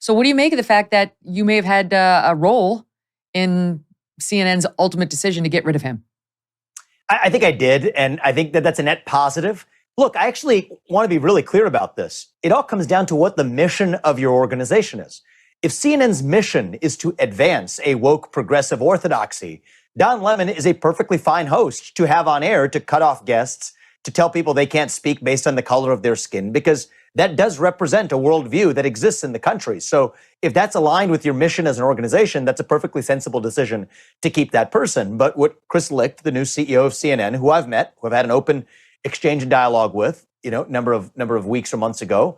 So what do you make of the fact that you may have had a role in CNN's ultimate decision to get rid of him? I think I did, and I think that that's a net positive. Look, I actually want to be really clear about this. It all comes down to what the mission of your organization is. If CNN's mission is to advance a woke progressive orthodoxy, Don Lemon is a perfectly fine host to have on air to cut off guests, to tell people they can't speak based on the color of their skin, because that does represent a worldview that exists in the country. So if that's aligned with your mission as an organization, that's a perfectly sensible decision to keep that person. But what Chris Licht, the new CEO of CNN, who I've met, who I've had an open exchange and dialogue with, number of weeks or months ago,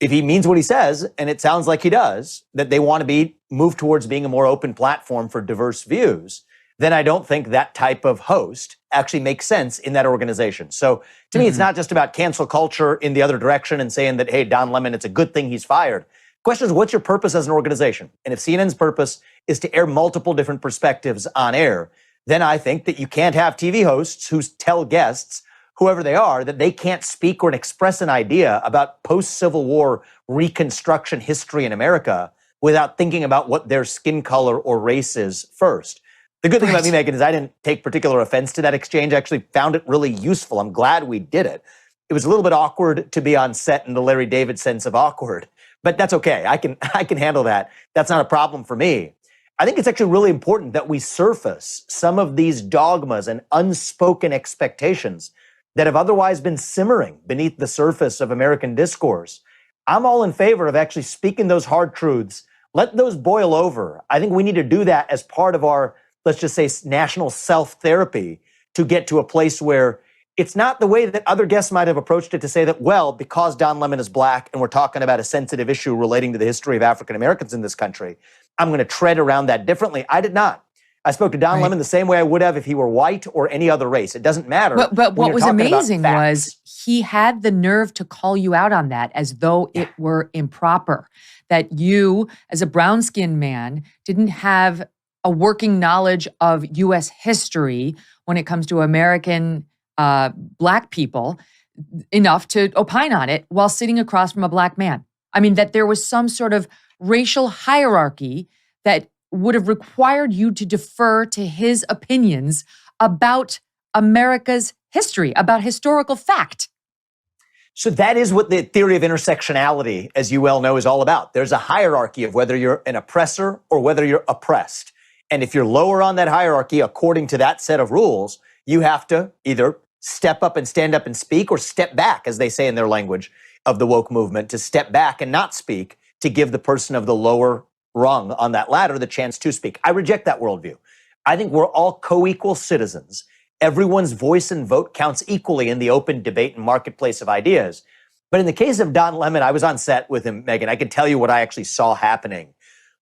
if he means what he says, and it sounds like he does, that they want to move towards being a more open platform for diverse views, then I don't think that type of host actually makes sense in that organization. So to me, it's not just about cancel culture in the other direction and saying that, hey, Don Lemon, it's a good thing he's fired. The question is, what's your purpose as an organization? And if CNN's purpose is to air multiple different perspectives on air, then I think that you can't have TV hosts who tell guests, whoever they are, that they can't speak or express an idea about post-Civil War Reconstruction history in America without thinking about what their skin color or race is first. The good thing about me, Megyn, is I didn't take particular offense to that exchange. I actually found it really useful. I'm glad we did it. It was a little bit awkward to be on set in the Larry David sense of awkward, but that's okay. I can handle that. That's not a problem for me. I think it's actually really important that we surface some of these dogmas and unspoken expectations that have otherwise been simmering beneath the surface of American discourse. I'm all in favor of actually speaking those hard truths. Let those boil over. I think we need to do that as part of our, let's just say, national self-therapy to get to a place where it's not the way that other guests might have approached it to say that, well, because Don Lemon is black and we're talking about a sensitive issue relating to the history of African Americans in this country, I'm going to tread around that differently. I did not. I spoke to Don Lemon the same way I would have if he were white or any other race. It doesn't matter. But what was amazing was he had the nerve to call you out on that as though it were improper, that you, as a brown-skinned man, didn't have a working knowledge of U.S. history when it comes to American black people enough to opine on it while sitting across from a black man. I mean, that there was some sort of racial hierarchy that would have required you to defer to his opinions about America's history, about historical fact. So that is what the theory of intersectionality, as you well know, is all about. There's a hierarchy of whether you're an oppressor or whether you're oppressed. And if you're lower on that hierarchy, according to that set of rules, you have to either step up and stand up and speak or step back, as they say in their language of the woke movement, to step back and not speak to give the person of the lower rung on that ladder the chance to speak. I reject that worldview. I think we're all co-equal citizens. Everyone's voice and vote counts equally in the open debate and marketplace of ideas. But in the case of Don Lemon, I was on set with him, Megyn. I can tell you what I actually saw happening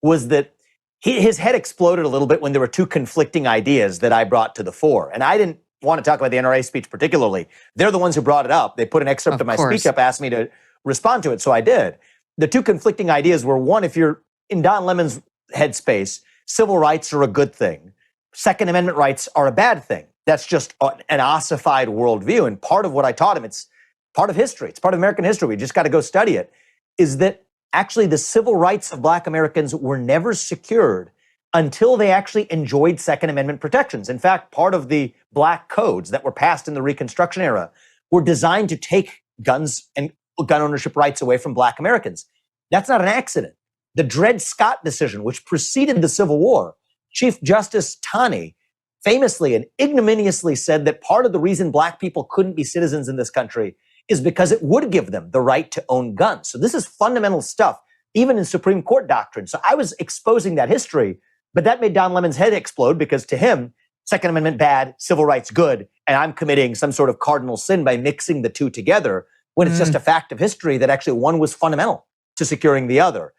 was that his head exploded a little bit when there were two conflicting ideas that I brought to the fore. And I didn't want to talk about the NRA speech particularly. They're the ones who brought it up. They put an excerpt of my speech up, asked me to respond to it, so I did. The two conflicting ideas were, one, if you're in Don Lemon's headspace, civil rights are a good thing. Second Amendment rights are a bad thing. That's just an ossified worldview. And part of what I taught him, it's part of history. It's part of American history. We just got to go study it, is that actually the civil rights of Black Americans were never secured until they actually enjoyed Second Amendment protections. In fact, part of the Black codes that were passed in the Reconstruction era were designed to take guns and gun ownership rights away from Black Americans. That's not an accident. The Dred Scott decision, which preceded the Civil War, Chief Justice Taney famously and ignominiously said that part of the reason Black people couldn't be citizens in this country is because it would give them the right to own guns. So this is fundamental stuff, even in Supreme Court doctrine. So I was exposing that history, but that made Don Lemon's head explode because to him, Second Amendment bad, civil rights good, and I'm committing some sort of cardinal sin by mixing the two together when it's just a fact of history that actually one was fundamental to securing the other.